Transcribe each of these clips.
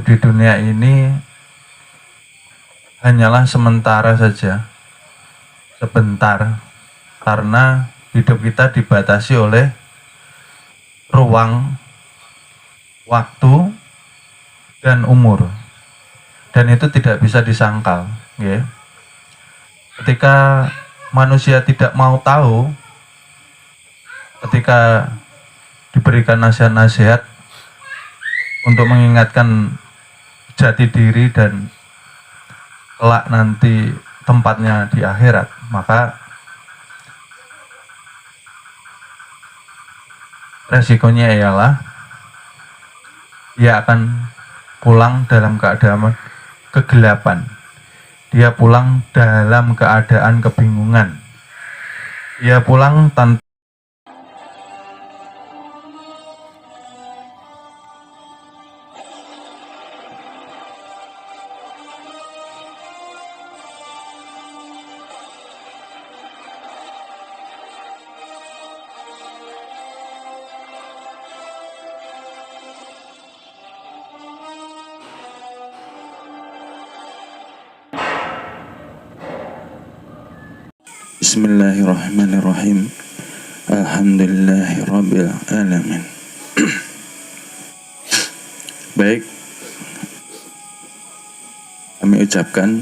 hidup di dunia ini hanyalah sementara saja, sebentar, karena hidup kita dibatasi oleh ruang, waktu, dan umur, dan itu tidak bisa disangkal, ya. Ketika manusia tidak mau tahu, ketika diberikan nasihat-nasihat untuk mengingatkan jati diri dan kelak nanti tempatnya di akhirat, maka resikonya ialah dia akan pulang dalam keadaan kegelapan. Dia pulang dalam keadaan kebingungan. Dia pulang tanpa Bismillahirrahmanirrahim. Alhamdulillahirabbil alamin. Baik, kami ucapkan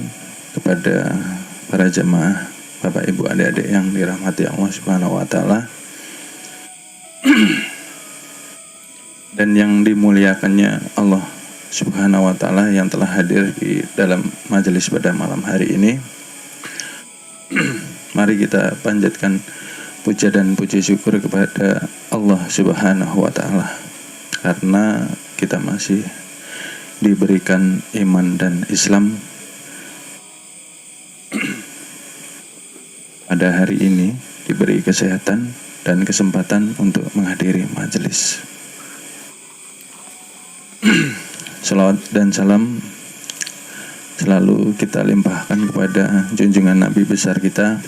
kepada para jemaah, Bapak Ibu adik-adik yang dirahmati Allah Subhanahu wa taala dan yang dimuliakannya Allah Subhanahu wa taala yang telah hadir di dalam majelis pada malam hari ini. Mari kita panjatkan puja dan puji syukur kepada Allah Subhanahu wa taala karena kita masih diberikan iman dan Islam pada hari ini, diberi kesehatan dan kesempatan untuk menghadiri majelis. Salawat dan salam selalu kita limpahkan kepada junjungan Nabi besar kita,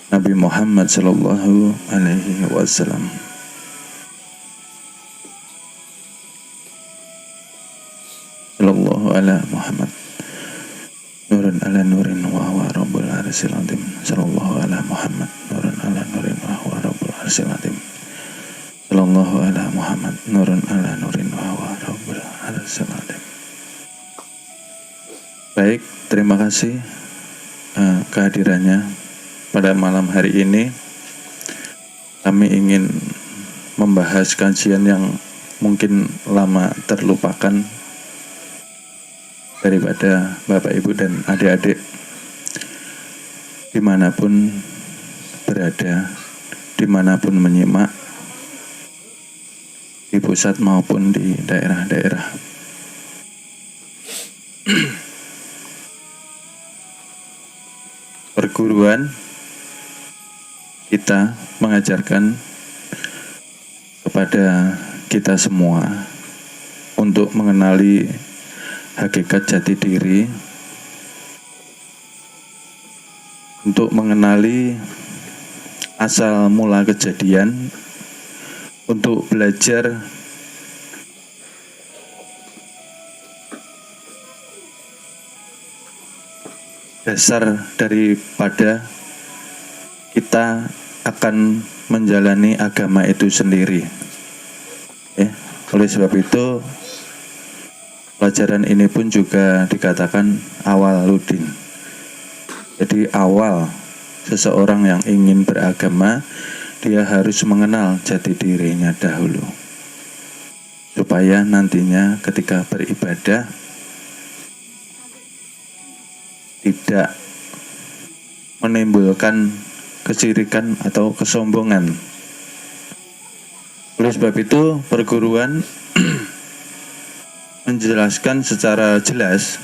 Nabi Muhammad sallallahu alaihi wasallam. Sallallahu ala Muhammad nurun ala nurin wa huwa rabbul arsyil azim. Sallallahu ala Muhammad nurun ala nurin wa huwa rabbul arsyil azim. Sallallahu ala Muhammad nurun ala nurin wa huwa rabbul arsyil azim. Baik, terima kasih kehadirannya pada malam hari ini. Kami ingin membahas kajian yang mungkin lama terlupakan daripada Bapak Ibu dan adik-adik dimanapun berada, dimanapun menyimak, di pusat maupun di daerah-daerah. Perguruan kita mengajarkan kepada kita semua untuk mengenali hakikat jati diri, untuk mengenali asal mula kejadian, untuk belajar dasar daripada kita akan menjalani agama itu sendiri. Oleh sebab itu, pelajaran ini pun juga dikatakan awaludin. Jadi awal seseorang yang ingin beragama, dia harus mengenal jati dirinya dahulu, supaya nantinya ketika beribadah tidak menimbulkan kesyirikan atau kesombongan. Oleh sebab itu, perguruan menjelaskan secara jelas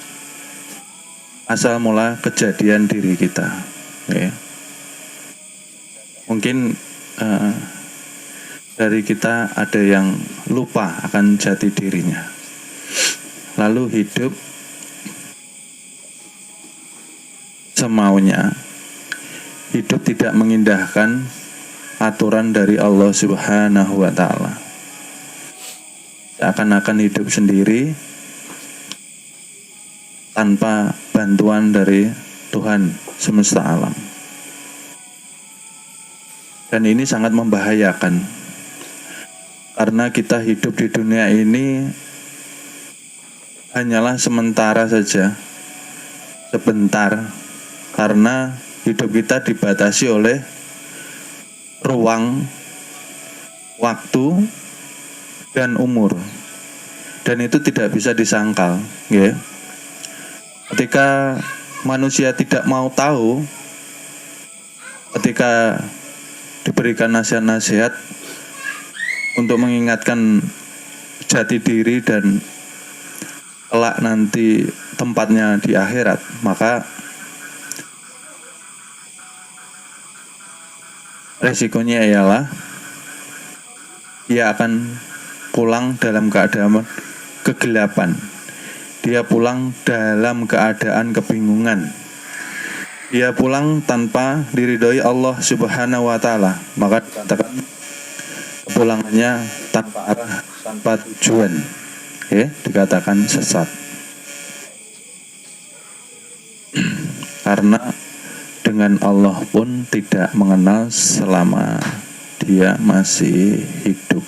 asal mula kejadian diri kita. Mungkin dari kita ada yang lupa akan jati dirinya, lalu hidup semaunya, hidup tidak mengindahkan aturan dari Allah Subhanahu wa taala. Seakan-akan hidup sendiri, tanpa bantuan dari Tuhan semesta alam. Dan ini sangat membahayakan, karena kita hidup di dunia ini hanyalah sementara saja, sebentar, karena hidup kita dibatasi oleh ruang, waktu, dan umur. Dan itu tidak bisa disangkal, ya. Ketika manusia tidak mau tahu, ketika diberikan nasihat-nasihat untuk mengingatkan jati diri dan kelak nanti tempatnya di akhirat, maka resikonya ialah dia akan pulang dalam keadaan kegelapan. Dia pulang dalam keadaan kebingungan. Dia pulang tanpa diridhoi Allah Subhanahu wa Ta'ala. Maka dikatakan kepulangannya tanpa arah, tanpa tujuan. Dikatakan sesat. Karena dengan Allah pun tidak mengenal selama dia masih hidup.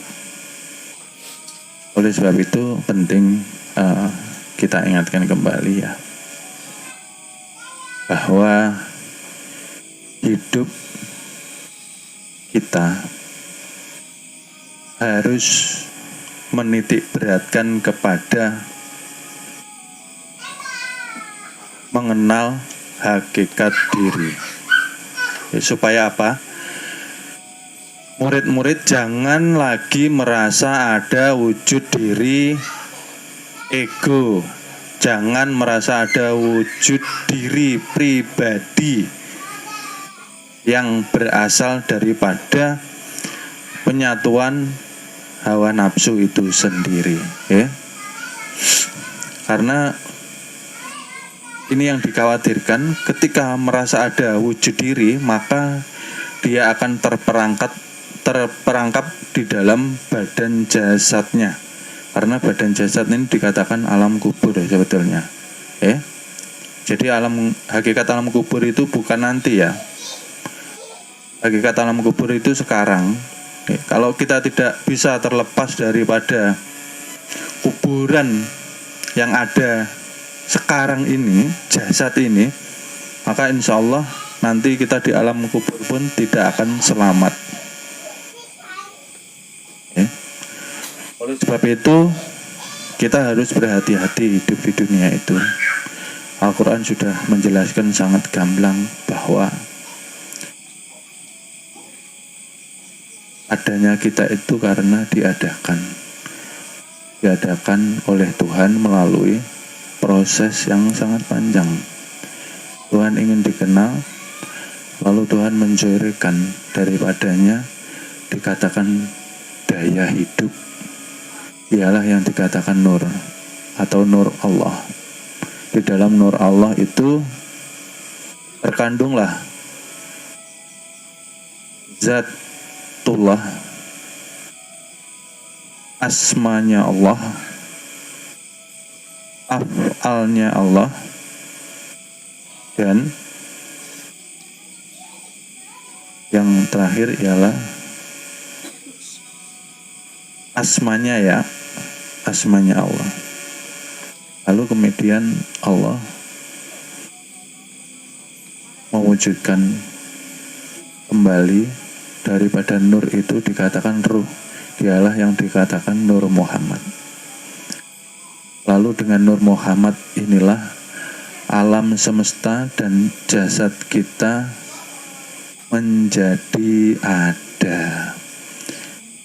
Oleh sebab itu penting kita ingatkan kembali, ya, bahwa hidup kita harus menitik beratkan kepada mengenal hakikat diri. Supaya apa? Murid-murid jangan lagi merasa ada wujud diri ego. Jangan merasa ada wujud diri pribadi yang berasal daripada penyatuan hawa nafsu itu sendiri, ya. Karena ini yang dikhawatirkan, ketika merasa ada wujud diri, maka dia akan terperangkap di dalam badan jasadnya. Karena badan jasad ini dikatakan alam kubur sebetulnya. Jadi hakikat alam kubur itu bukan nanti, ya. Hakikat alam kubur itu sekarang. Kalau kita tidak bisa terlepas daripada kuburan yang ada sekarang ini, jasad ini, maka insya Allah nanti kita di alam kubur pun tidak akan selamat. Oleh sebab itu kita harus berhati-hati hidup di dunia itu. Al-Quran sudah menjelaskan sangat gamblang bahwa adanya kita itu karena diadakan oleh Tuhan melalui proses yang sangat panjang. Tuhan ingin dikenal, lalu Tuhan menjoirkan daripadanya, dikatakan daya hidup, ialah yang dikatakan nur atau nur Allah. Di dalam nur Allah itu terkandunglah zatullah, asmanya Allah, af'alnya Allah, dan yang terakhir ialah asmanya, ya, asmanya Allah. Lalu kemudian Allah mewujudkan kembali daripada nur itu dikatakan ruh, dialah yang dikatakan Nur Muhammad. Lalu dengan Nur Muhammad inilah alam semesta dan jasad kita menjadi ada.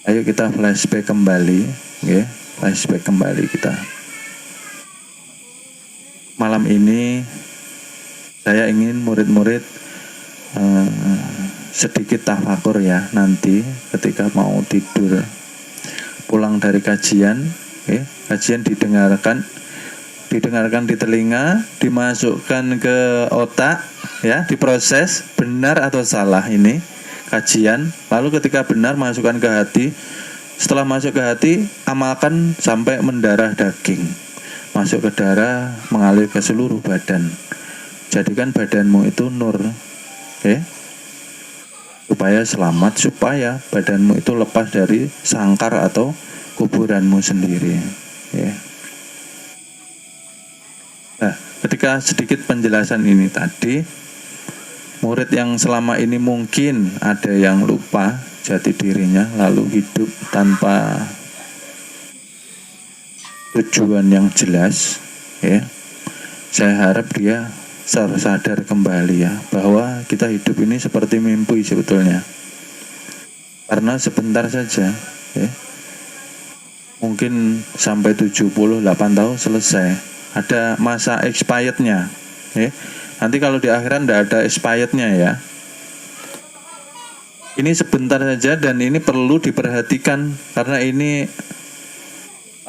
Ayo kita flashback kembali, ya, flashback kembali kita. Malam ini saya ingin murid-murid sedikit tafakur, ya, nanti ketika mau tidur, pulang dari kajian, ya, kajian didengarkan di telinga, dimasukkan ke otak, ya, diproses benar atau salah ini kajian, lalu ketika benar masukkan ke hati. Setelah masuk ke hati, amalkan sampai mendarah daging. masuk ke darah, mengalir ke seluruh badan. Jadikan badanmu itu nur, supaya selamat, supaya badanmu itu lepas dari sangkar atau kuburanmu sendiri. Nah, ketika sedikit penjelasan ini tadi, murid yang selama ini mungkin ada yang lupa jati dirinya, lalu hidup tanpa tujuan yang jelas, saya harap dia sadar kembali bahwa kita hidup ini seperti mimpi sebetulnya, karena sebentar saja, mungkin sampai 78 tahun selesai, ada masa expirednya, nanti kalau di akhirat tidak ada expirednya ya. Ini sebentar saja dan ini perlu diperhatikan karena ini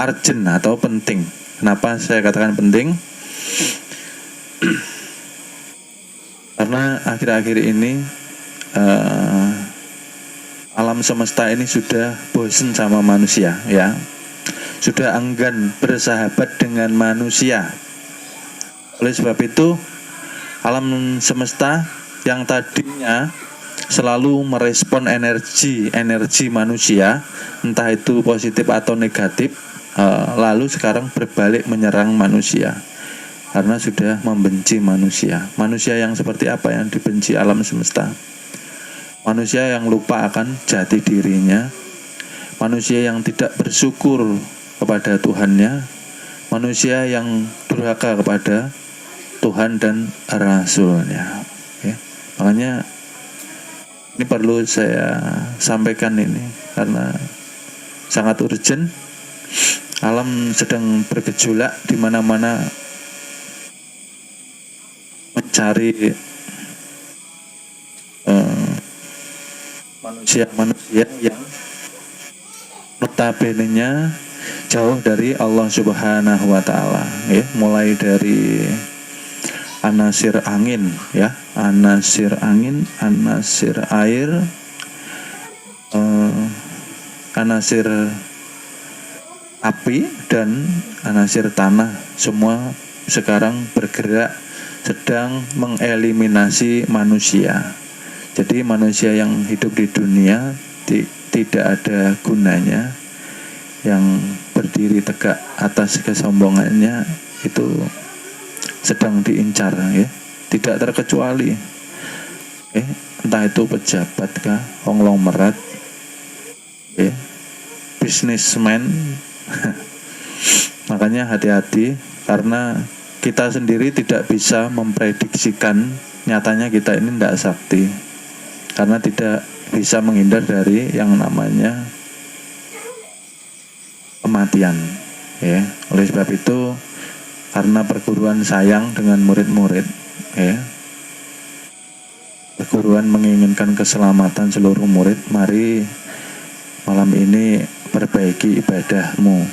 urgent atau penting. Kenapa saya katakan penting? Karena akhir-akhir ini alam semesta ini sudah bosan sama manusia, sudah enggan bersahabat dengan manusia. Oleh sebab itu, alam semesta yang tadinya selalu merespon energi manusia, entah itu positif atau negatif, lalu sekarang berbalik menyerang manusia. Karena sudah membenci manusia. Manusia yang seperti apa yang dibenci alam semesta? Manusia yang lupa akan jati dirinya, manusia yang tidak bersyukur kepada Tuhannya, manusia yang durhaka kepada Tuhan dan Rasul-Nya. Makanya ini perlu saya sampaikan ini karena sangat urgent. Alam sedang bergejolak di mana-mana, mencari manusia-manusia yang notabene-nya jauh dari Allah Subhanahu wa Ta'ala, mulai dari anasir angin, anasir angin, anasir air, anasir api dan anasir tanah, semua sekarang bergerak sedang mengeliminasi manusia. Jadi manusia yang hidup di dunia tidak ada gunanya, yang berdiri tegak atas kesombongannya itu sedang diincar, tidak terkecuali, entah itu pejabat kah, konglomerat, bisnismen. Makanya hati-hati, karena kita sendiri tidak bisa memprediksikan, nyatanya kita ini tidak sakti, karena tidak bisa menghindar dari yang namanya kematian. Oleh sebab itu, karena perguruan sayang dengan murid-murid, perguruan menginginkan keselamatan seluruh murid, mari malam ini perbaiki ibadahmu,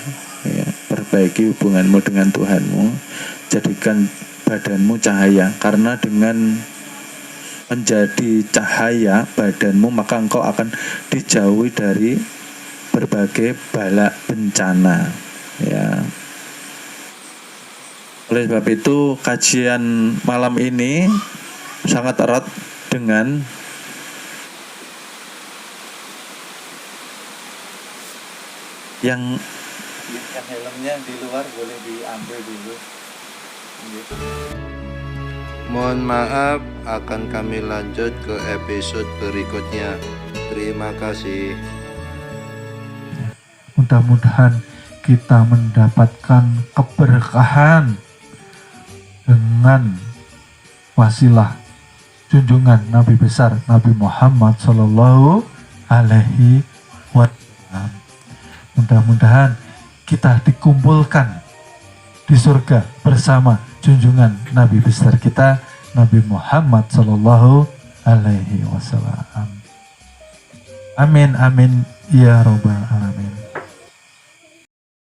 perbaiki hubunganmu dengan Tuhanmu, jadikan badanmu cahaya, karena dengan menjadi cahaya badanmu maka engkau akan dijauhi dari berbagai bala bencana, Oleh sebab itu kajian malam ini sangat erat dengan yang helmnya di luar boleh diambil dulu. Mohon maaf, akan kami lanjut ke episode berikutnya. Terima kasih. Mudah-mudahan kita mendapatkan keberkahan dengan wasilah junjungan Nabi besar Nabi Muhammad Sallallahu Alaihi Wasallam. Mudah-mudahan kita dikumpulkan di surga bersama junjungan Nabi besar kita Nabi Muhammad Sallallahu Alaihi Wasallam. Amin amin ya robbal alamin.